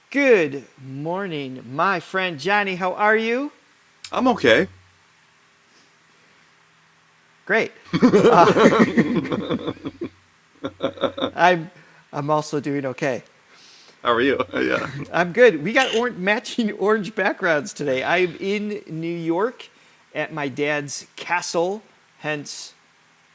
Good morning, my friend Johnny. How are you? I'm okay. Great. Uh, I'm I'm also doing okay. How are you? Yeah. I'm good. We got matching orange backgrounds today. I'm in New York at my dad's castle, hence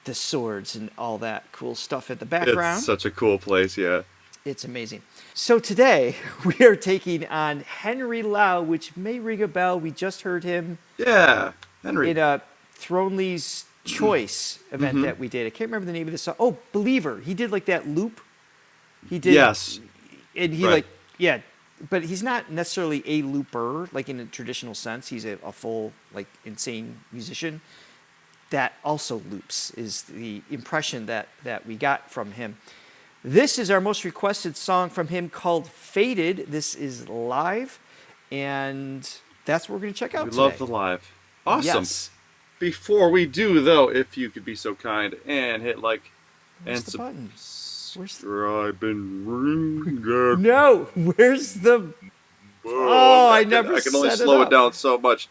the swords and all that cool stuff in the It's background. such a cool place, yeah. It's amazing. So today we are taking on Henry Lau, which may ring a bell. We just heard him Yeah. Henry. in a Thronley's Choice event Mm-hmm. that we did. I can't remember the name of the song. Oh, Believer. He did like that loop. He did, Yes. and he Right. like, yeah, but he's not necessarily a looper, like in a traditional sense. He's a full, like, insane musician that also loops, is the impression that we got from him. This is our most requested song from him called Faded. This is live, and that's what we're going to check We out love today. the live. Awesome. Yes. Before we do, though, if you could be so kind and hit like Where's and the button? Where's subscribe and ring that. No, where's the Whoa, Oh, I I never can only set it slow it up. down so much.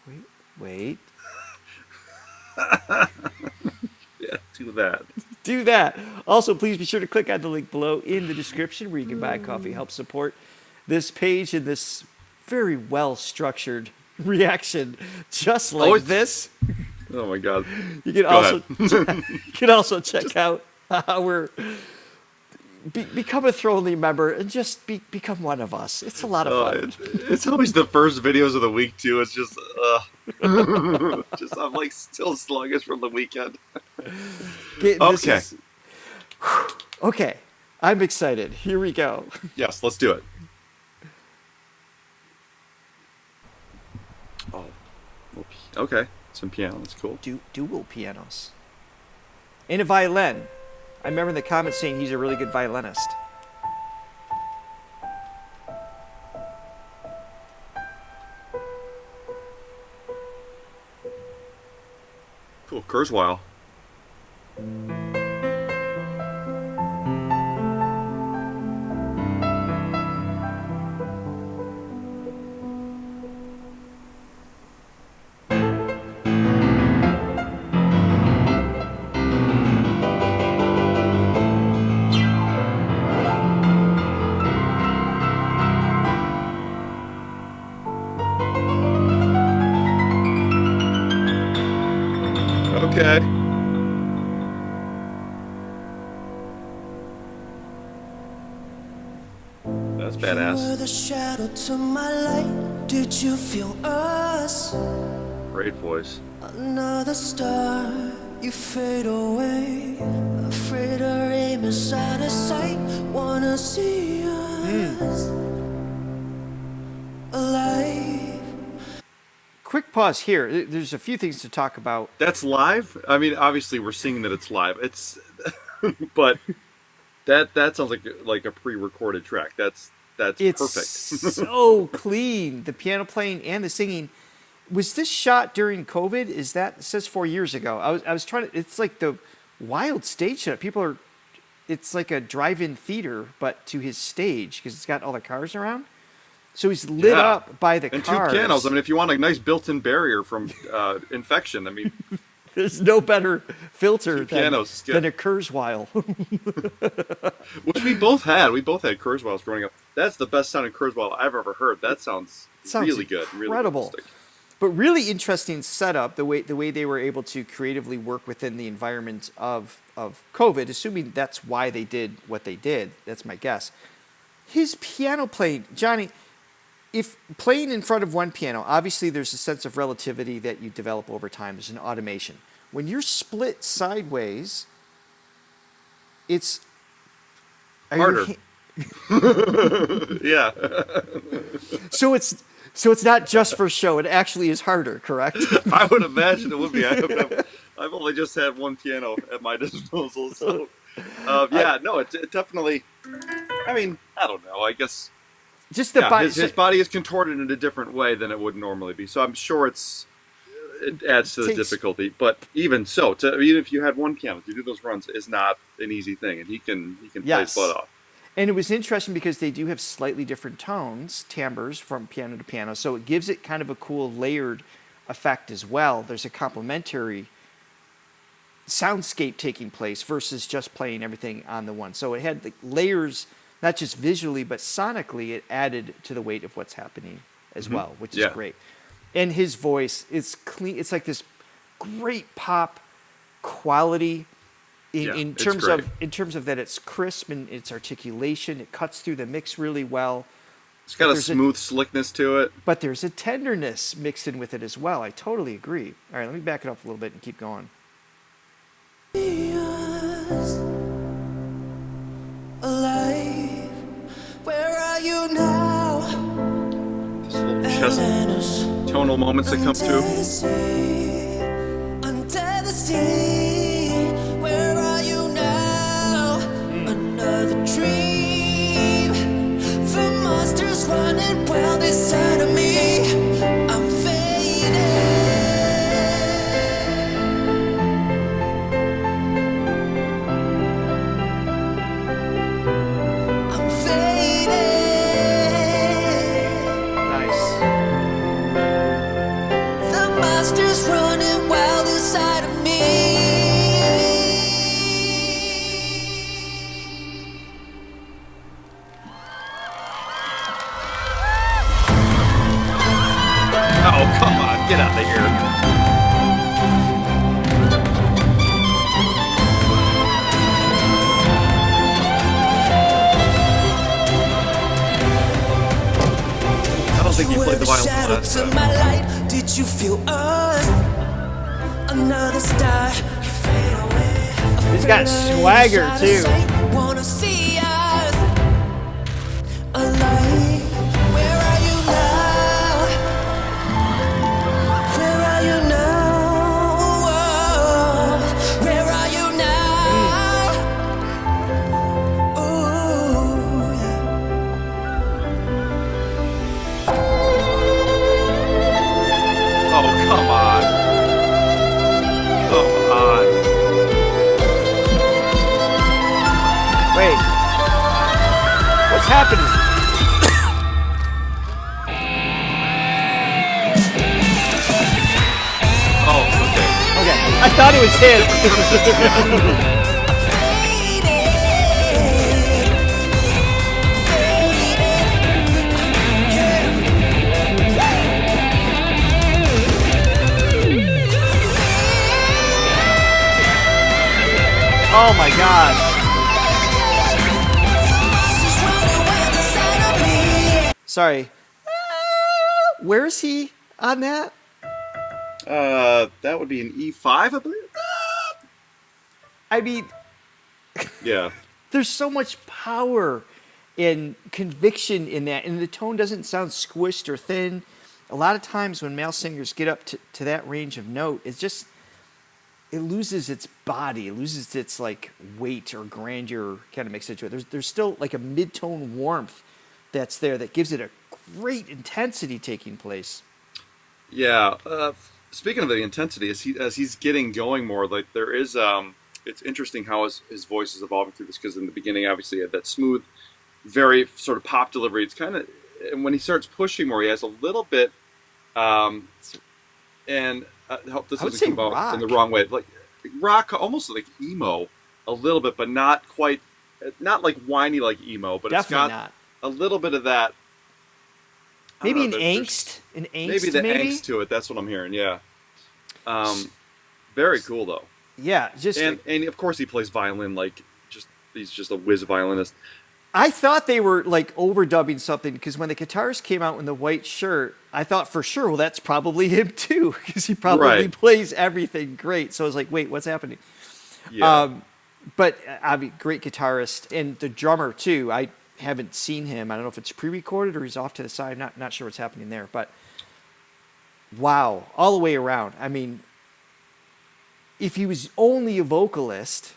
Wait, wait. Yeah, do that. Do that. Also, please be sure to click on the link below in the description where you can buy a coffee, help support this page and this very well structured reaction just Oh, like this. oh my God. You can Go also ahead. you can also check out our become a Thronely member and just become one of us. It's a lot of fun. It's always the first videos of the week too. It's just, just I'm like still sluggish from the weekend. This Okay, is okay. I'm excited. Here we go. yes, let's do it. Oh, okay, some piano. That's cool. Dual pianos and a violin. I remember in the comments saying he's a really good violinist. Cool, Kurzweil. Okay, that's You badass. were the shadow to my light. Did you feel us? Great voice. Another star, you fade away. Afraid our aim is out of sight. Wanna see us alive. Quick pause here. There's a few things to talk about. That's live. I mean, obviously we're seeing that it's live. It's, but that sounds like a pre-recorded track. That's It's perfect. so clean. The piano playing and the singing. Was this shot during COVID? Is that it says 4 years ago? I was trying to. It's like the wild stage shot. People are. It's like a drive-in theater, but to his stage because it's got all the cars around. So he's lit Yeah. up by the And two cars. pianos. I mean, if you want a nice built-in barrier from infection, I mean, There's no better filter two pianos is than good. a Kurzweil. Which we both had. We both had Kurzweils growing up. That's the best sounding Kurzweil I've ever heard. That sounds Sounds really good. Really incredible. realistic. But really interesting setup, the way they were able to creatively work within the environment of COVID, assuming that's why they did what they did. That's my guess. His piano playing, Johnny, if playing in front of one piano, obviously there's a sense of relativity that you develop over time. There's an automation. When you're split sideways, it's are Harder. you, Yeah. so it's not just for show. It actually is harder, correct? I would imagine it would be. I've only just had one piano at my disposal, so yeah, no, it definitely. I mean, I don't know. I guess Just the yeah, body. his body is contorted in a different way than it would normally be. So I'm sure it adds to the Takes difficulty. But even so, even if you had one piano to do those runs is not an easy thing, and he can play his Yes. butt off. And it was interesting because they do have slightly different tones, timbres from piano to piano, so it gives it kind of a cool layered effect as well. There's a complementary soundscape taking place versus just playing everything on the one. So it had the layers, not just visually, but sonically, it added to the weight of what's happening as well, which is great. And his voice is clean. It's like this great pop quality in terms of that it's crisp in its articulation. It cuts through the mix really well. It's got a smooth slickness to it. But there's a tenderness mixed in with it as well. I totally agree. All right, let me back it up a little bit and keep going. Alive, where are you now? This little chest tonal moments that come through. Under the sea, where are you now? Another dream. The monsters running wild inside of me. I'm fading. Monsters running wild inside of me. Oh, come on, get out of here. I don't think you played the violin last time. Did you feel us? Another star. You fade away. He's got swagger too. Wanna see us alive? Where are you now? Where are you now? Where are you now? Ooh. Oh, come on. Come on. Wait. What's happening? Oh, okay. Okay. I thought it was him. Oh my God. Sorry. Where is he on that? That would be an E5, I believe. I mean, Yeah. there's so much power and conviction in that, and the tone doesn't sound squished or thin. A lot of times when male singers get up to that range of note, it's just, it loses its body, it loses its like weight or grandeur kind of mixed into it. There's still like a mid-tone warmth that's there that gives it a great intensity taking place. Yeah. Speaking of the intensity, as he's getting going more, like there is, it's interesting how his voice is evolving through this, because in the beginning, obviously, he had that smooth, very sort of pop delivery. It's kind of, and when he starts pushing more, he has a little bit, and I hope this doesn't come out in the wrong way, like rock, almost like emo, a little bit, but not quite, not like whiny like emo, but Definitely it's got not. a little bit of that. Maybe an angst, maybe the angst to it. That's what I'm hearing. Yeah. Very cool though. Yeah, just and of course he plays violin like he's just a whiz violinist. I thought they were like overdubbing something, because when the guitarist came out in the white shirt, I thought for sure, well, that's probably him too, because he probably plays everything great. So I was like, wait, what's happening? Yeah. But I mean, great guitarist, and the drummer too. I haven't seen him. I don't know if it's pre-recorded or he's off to the side. Not sure what's happening there. But wow, all the way around. I mean, if he was only a vocalist,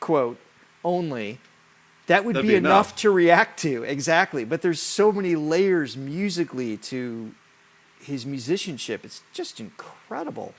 quote, only, that would be enough to react to. Exactly. But there's so many layers musically to his musicianship. It's just incredible.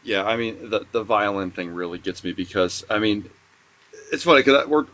Yeah, I mean, the violin thing really gets me, because, I mean, it's funny, because we're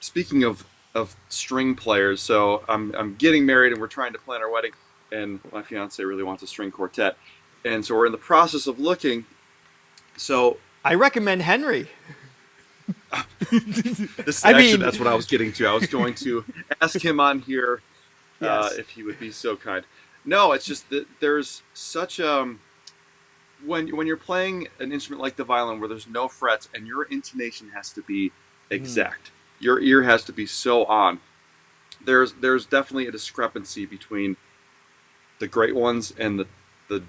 speaking of of string players. So I'm getting married and we're trying to plan our wedding, and my fiance really wants a string quartet, and so we're in the process of looking. So I recommend Henry. that's what I was getting to. I was going to ask him on here Yes. if he would be so kind. No, it's just that there's such when you're playing an instrument like the violin where there's no frets and your intonation has to be exact. Your ear has to be so on. There's definitely a discrepancy between the great ones and the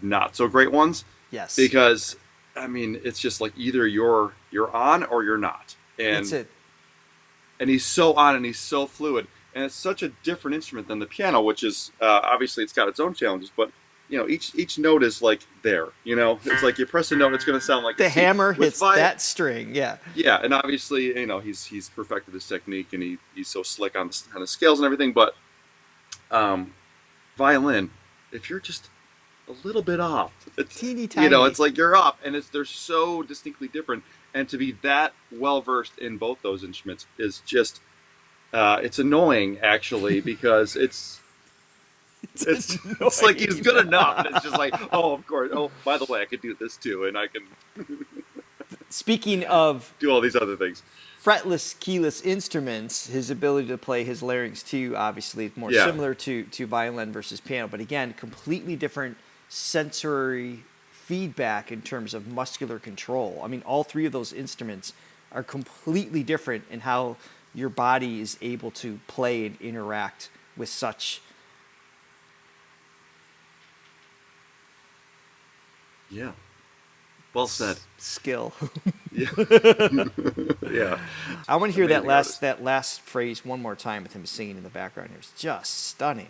not so great ones. Yes. Because I mean, it's just like either you're on or you're not. And That's it. and he's so on and he's so fluid. And it's such a different instrument than the piano, which is obviously it's got its own challenges, but you know, each note is like there. You know, it's like you press a note, it's going to sound like The a C. hammer With hits that string. Yeah. Yeah, and obviously, you know, he's perfected his technique and he's so slick on the scales and everything. But violin, if you're just a little bit off, it's, Teeny tiny. you know, it's like you're off, and they're so distinctly different. And to be that well versed in both those instruments is just it's annoying actually because it's like he's good enough. And it's just like, oh, of course. Oh, by the way, I could do this too, and I can Speaking of do all these other things. fretless, keyless instruments, his ability to play his larynx too, obviously, is more Yeah. similar to violin versus piano. But again, completely different sensory feedback in terms of muscular control. I mean, all three of those instruments are completely different in how your body is able to play and interact with such. Yeah. Well said. Skill. Yeah. Yeah. I want to hear that Amazing last artist. that last phrase one more time with him singing in the background here. It's just stunning.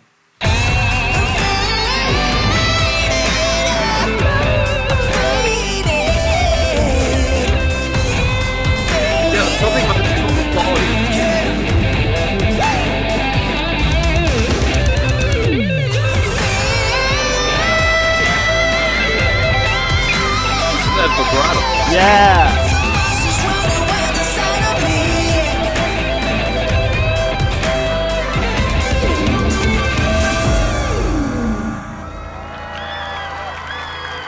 Yeah, something about the tone quality. Listen to that vibrato. Yeah.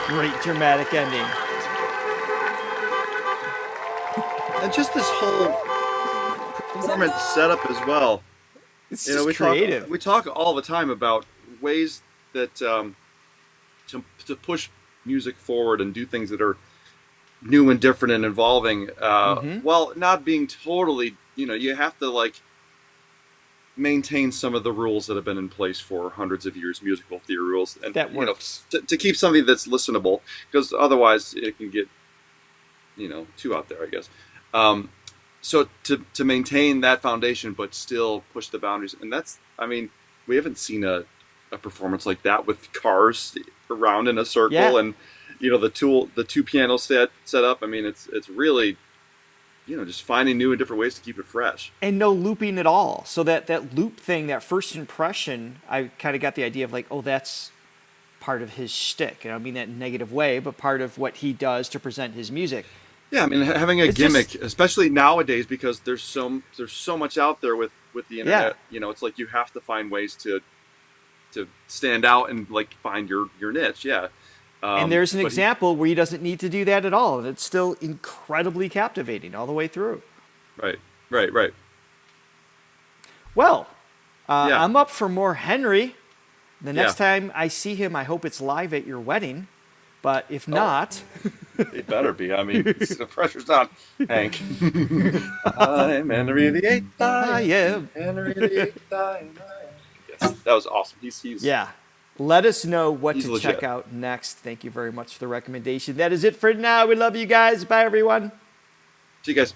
Great dramatic ending. And just this whole performance setup as well. It's You know, just creative. we talk all the time about ways that to push music forward and do things that are new and different and evolving. While not being totally, you know, you have to like maintain some of the rules that have been in place for hundreds of years, musical theory rules, and That you know, works. to keep something that's listenable, because otherwise it can get, you know, too out there, I guess. So to maintain that foundation, but still push the boundaries, and that's, I mean, we haven't seen a performance like that with cars around in a circle, Yeah. and you know the two pianos set up. I mean, it's really, you know, just finding new and different ways to keep it fresh. And no looping at all. So that loop thing, that first impression, I kind of got the idea of like, oh, that's part of his shtick. And I don't mean that in a negative way, but part of what he does to present his music. Yeah, I mean, having a It's gimmick, just- especially nowadays, because there's so much out there with the internet. Yeah. You know, it's like you have to find ways to stand out and like find your niche. Yeah. And there's an but example where he doesn't need to do that at all. And it's still incredibly captivating all the way through. Right. Well, Yeah. I'm up for more Henry. The next Yeah. time I see him, I hope it's live at your wedding. But if Oh. not, It better be. I mean, the pressure's on, Hank. I'm Henry the Eighth. I am. Henry the Eighth. Yes, that was awesome. He's Yeah. Let us know what He's to legit. check out next. Thank you very much for the recommendation. That is it for now. We love you guys. Bye, everyone. See you guys.